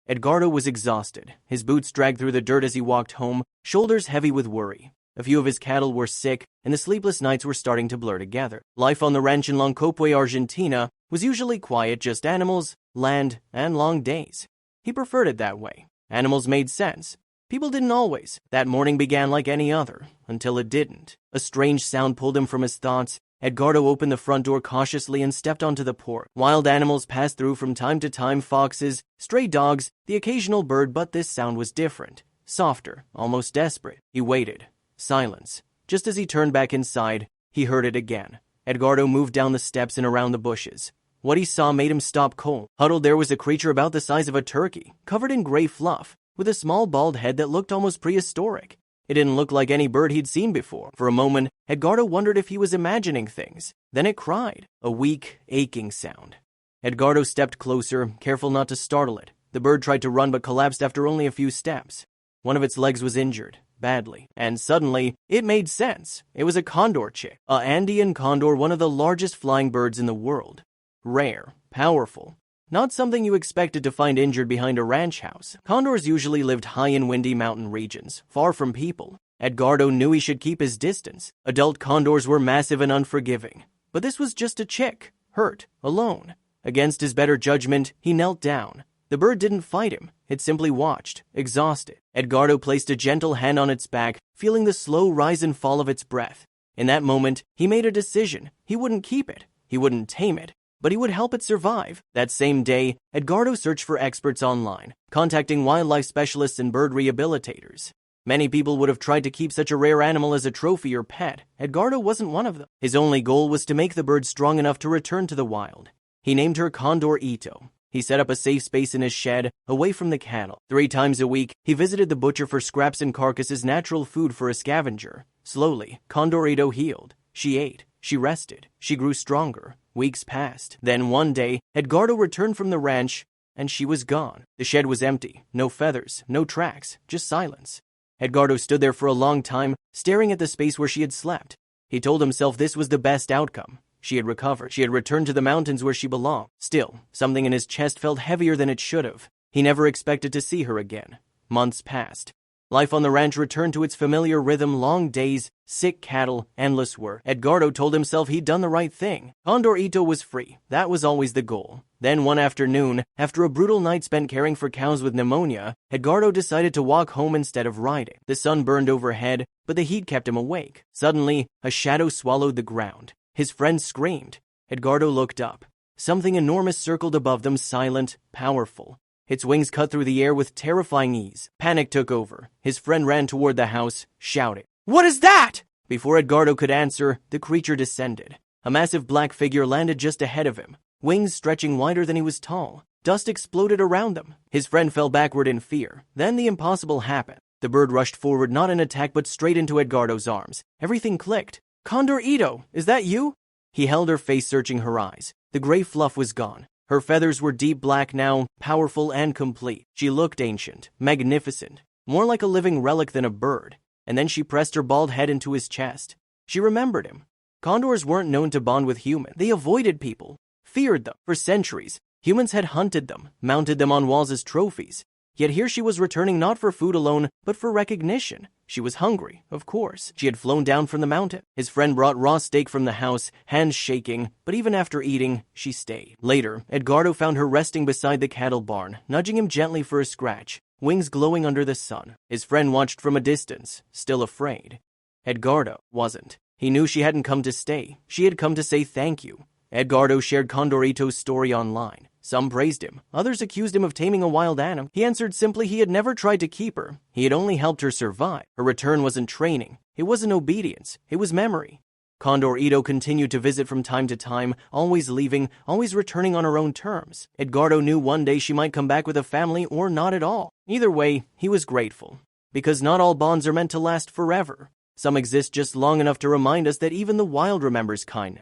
Edgardo was exhausted. His boots dragged through the dirt as he walked home, shoulders heavy with worry. A few of his cattle were sick, and the sleepless nights were starting to blur together. Life on the ranch in Loncope, Argentina, was usually quiet, just animals, land, and long days. He preferred it that way. Animals made sense. People didn't always. That morning began like any other, until it didn't. A strange sound pulled him from his thoughts. Edgardo opened the front door cautiously and stepped onto the porch. Wild animals passed through from time to time, foxes, stray dogs, the occasional bird, but this sound was different. Softer, almost desperate. He waited. Silence. Just as he turned back inside, he heard it again. Edgardo moved down the steps and around the bushes. What he saw made him stop cold. Huddled there was a creature about the size of a turkey, covered in gray fluff, with a small bald head that looked almost prehistoric. It didn't look like any bird he'd seen before. For a moment, Edgardo wondered if he was imagining things. Then it cried, a weak, aching sound. Edgardo stepped closer, careful not to startle it. The bird tried to run but collapsed after only a few steps. One of its legs was injured, badly, and suddenly, it made sense. It was a condor chick, a Andean condor, one of the largest flying birds in the world. Rare, powerful, not something you expected to find injured behind a ranch house. Condors usually lived high in windy mountain regions, far from people. Edgardo knew he should keep his distance. Adult condors were massive and unforgiving. But this was just a chick, hurt, alone. Against his better judgment, he knelt down. The bird didn't fight him. It simply watched, exhausted. Edgardo placed a gentle hand on its back, feeling the slow rise and fall of its breath. In that moment, he made a decision. He wouldn't keep it. He wouldn't tame it. But he would help it survive. That same day, Edgardo searched for experts online, contacting wildlife specialists and bird rehabilitators. Many people would have tried to keep such a rare animal as a trophy or pet. Edgardo wasn't one of them. His only goal was to make the bird strong enough to return to the wild. He named her Condor Ito. He set up a safe space in his shed, away from the cattle. 3 times a week, he visited the butcher for scraps and carcasses, natural food for a scavenger. Slowly, Condor Ito healed. She ate. She rested. She grew stronger. Weeks passed. Then one day, Edgardo returned from the ranch, and she was gone. The shed was empty. No feathers, no tracks, just silence. Edgardo stood there for a long time, staring at the space where she had slept. He told himself this was the best outcome. She had recovered. She had returned to the mountains where she belonged. Still, something in his chest felt heavier than it should have. He never expected to see her again. Months passed. Life on the ranch returned to its familiar rhythm, long days, sick cattle, endless work. Edgardo told himself he'd done the right thing. Condor Ito was free. That was always the goal. Then one afternoon, after a brutal night spent caring for cows with pneumonia, Edgardo decided to walk home instead of riding. The sun burned overhead, but the heat kept him awake. Suddenly, a shadow swallowed the ground. His friend screamed. Edgardo looked up. Something enormous circled above them, silent, powerful. Its wings cut through the air with terrifying ease. Panic took over. His friend ran toward the house, shouting, "What is that?" Before Edgardo could answer, the creature descended. A massive black figure landed just ahead of him, wings stretching wider than he was tall. Dust exploded around them. His friend fell backward in fear. Then the impossible happened. The bird rushed forward, not in attack, but straight into Edgardo's arms. Everything clicked. "Condor Ito, is that you?" He held her face, searching her eyes. The gray fluff was gone. Her feathers were deep black now, powerful and complete. She looked ancient, magnificent, more like a living relic than a bird. And then she pressed her bald head into his chest. She remembered him. Condors weren't known to bond with humans. They avoided people, feared them. For centuries, humans had hunted them, mounted them on walls as trophies. Yet here she was returning not for food alone, but for recognition. She was hungry, of course. She had flown down from the mountain. His friend brought raw steak from the house, hands shaking, but even after eating, she stayed. Later, Edgardo found her resting beside the cattle barn, nudging him gently for a scratch, wings glowing under the sun. His friend watched from a distance, still afraid. Edgardo wasn't. He knew she hadn't come to stay. She had come to say thank you. Edgardo shared Condor Ito's story online. Some praised him. Others accused him of taming a wild animal. He answered simply he had never tried to keep her. He had only helped her survive. Her return wasn't training. It wasn't obedience. It was memory. Condor Ito continued to visit from time to time, always leaving, always returning on her own terms. Edgardo knew one day she might come back with a family or not at all. Either way, he was grateful. Because not all bonds are meant to last forever. Some exist just long enough to remind us that even the wild remembers kindness.